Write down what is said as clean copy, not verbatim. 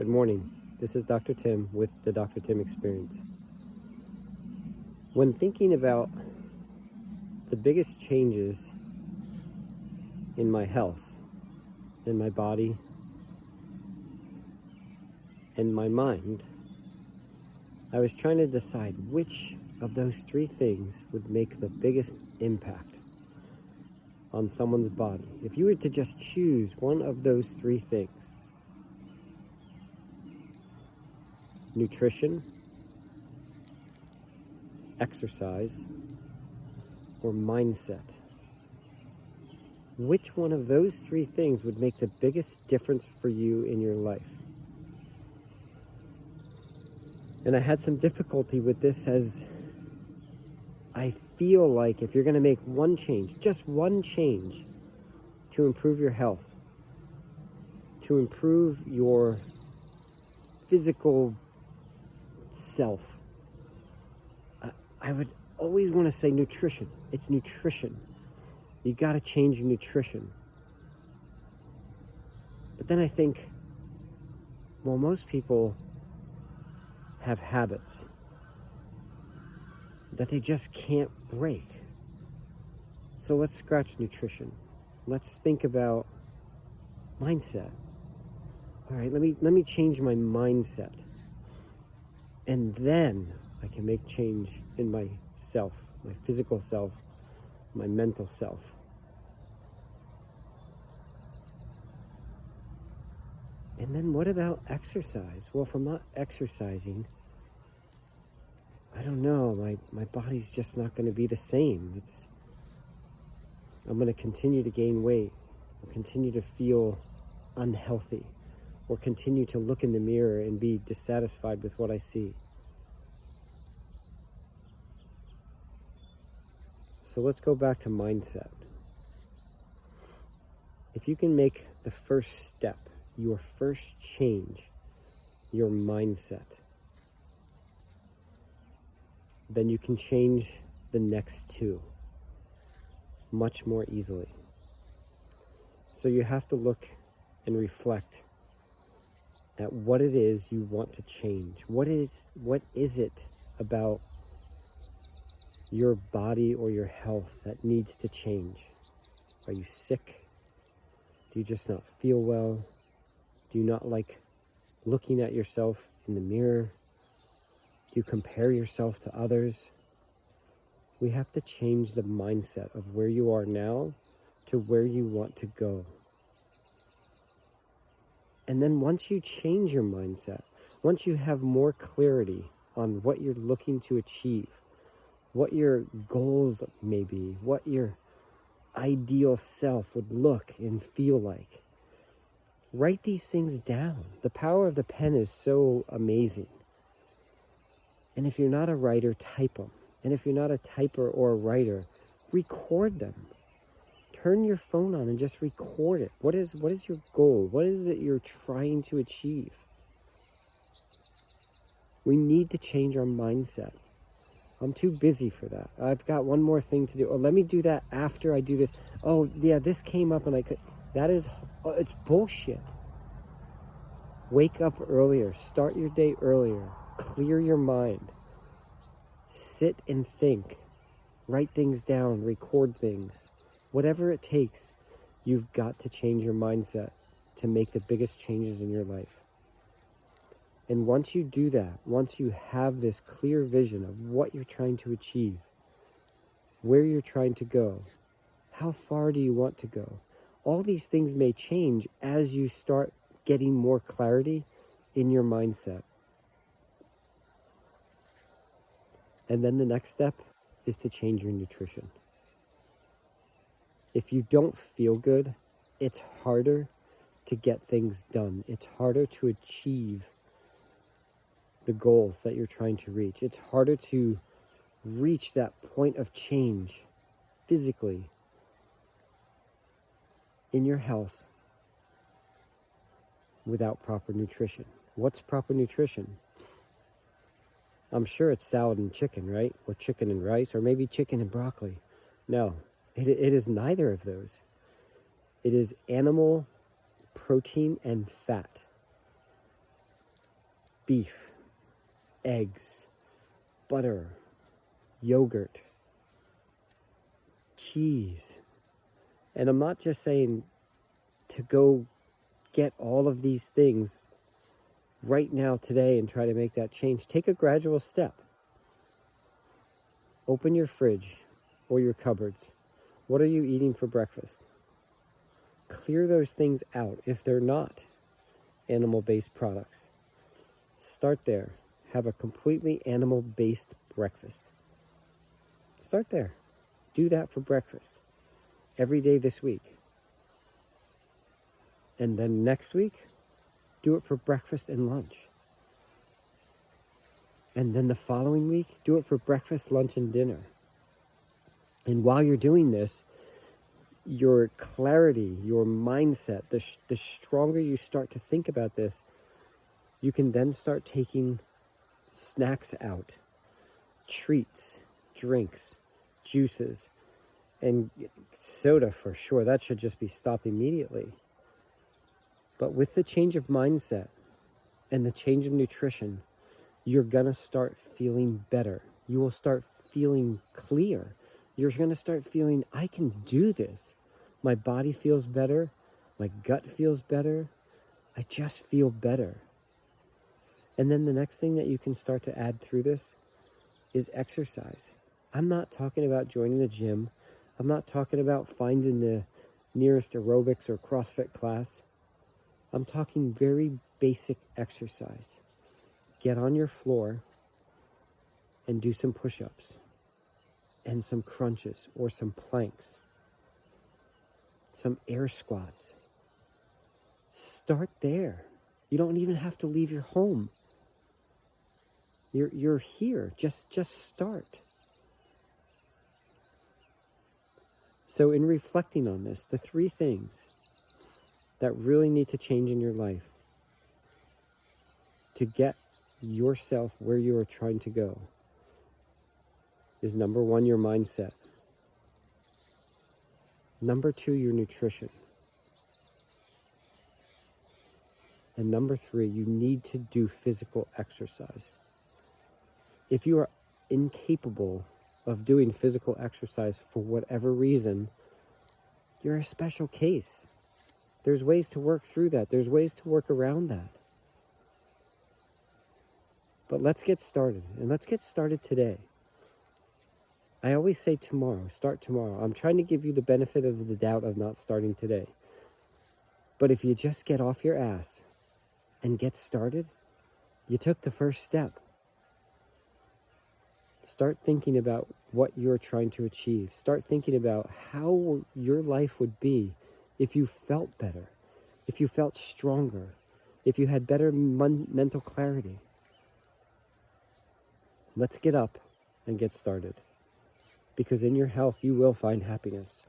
Good morning. This is Dr. Tim with the Dr. Tim Experience. When thinking about the biggest changes in my health, in my body, and my mind, I was trying to decide which of those three things would make the biggest impact on someone's body. If you were to just choose one of those three things: nutrition, exercise, or mindset, which one of those three things would make the biggest difference for you in your life? And I had some difficulty with this, as I feel like if you're going to make one change, just one change, to improve your health, to improve your physical self, I would always want to say nutrition. It's nutrition. You got to change your nutrition. But then I think, well, most people have habits that they just can't break. So let's scratch nutrition. Let's think about mindset. All right, let me change my mindset. And then I can make change in myself, my physical self, my mental self. And then what about exercise? Well, if I'm not exercising, I don't know, my body's just not going to be the same. I'm going to continue to gain weight, or continue to feel unhealthy, or continue to look in the mirror and be dissatisfied with what I see. So let's go back to mindset. If you can make the first step, your first change, your mindset, then you can change the next two much more easily. So you have to look and reflect at what it is you want to change. What is it about your body or your health that needs to change? Are you sick? Do you just not feel well? Do you not like looking at yourself in the mirror? Do you compare yourself to others? We have to change the mindset of where you are now to where you want to go. And then once you change your mindset, once you have more clarity on what you're looking to achieve, what your goals may be, what your ideal self would look and feel like, write these things down. The power of the pen is so amazing. And if you're not a writer, type them. And if you're not a typer or a writer, record them. Turn your phone on and just record it. What is your goal? What is it you're trying to achieve? We need to change our mindset. I'm too busy for that. I've got one more thing to do. Oh, let me do that after I do this. Oh, yeah, this came up and I could. It's bullshit. Wake up earlier. Start your day earlier. Clear your mind. Sit and think. Write things down. Record things. Whatever it takes, you've got to change your mindset to make the biggest changes in your life. And once you do that, once you have this clear vision of what you're trying to achieve, where you're trying to go, how far do you want to go, all these things may change as you start getting more clarity in your mindset. And then the next step is to change your nutrition. If you don't feel good, it's harder to get things done. It's harder to achieve the goals that you're trying to reach. It's harder to reach that point of change physically in your health without proper nutrition. What's proper nutrition? I'm sure it's salad and chicken, right? Or chicken and rice, or maybe chicken and broccoli. No, it is neither of those. It is animal protein and fat. beef, eggs, butter, yogurt, cheese. And I'm not just saying to go get all of these things right now today and try to make that change. Take a gradual step. Open your fridge or your cupboards. What are you eating for breakfast? Clear those things out if they're not animal-based products. Start there. Have a completely animal-based breakfast. Start there. Do that for breakfast every day this week. And then next week, do it for breakfast and lunch. And then the following week, do it for breakfast, lunch, and dinner. And while you're doing this, your clarity, your mindset, the stronger you start to think about this, you can then start taking snacks out, treats, drinks, juices, and soda for sure. That should just be stopped immediately. But with the change of mindset and the change of nutrition, you're going to start feeling better. You will start feeling clear. You're going to start feeling, I can do this. My body feels better. My gut feels better. I just feel better. And then the next thing that you can start to add through this is exercise. I'm not talking about joining the gym. I'm not talking about finding the nearest aerobics or CrossFit class. I'm talking very basic exercise. Get on your floor and do some push-ups and some crunches or some planks, some air squats. Start there. You don't even have to leave your home. You're here. Just start. So in reflecting on this, the three things that really need to change in your life to get yourself where you are trying to go is number one, your mindset. Number two, your nutrition. And number three, you need to do physical exercise. If you are incapable of doing physical exercise for whatever reason, you're a special case. There's ways to work through that. There's ways to work around that. But let's get started, and let's get started today. I always say tomorrow, start tomorrow. I'm trying to give you the benefit of the doubt of not starting today. But if you just get off your ass and get started, you took the first step. Start thinking about what you're trying to achieve. Start thinking about how your life would be if you felt better, if you felt stronger, if you had better mental clarity. Let's get up and get started. Because in your health, you will find happiness.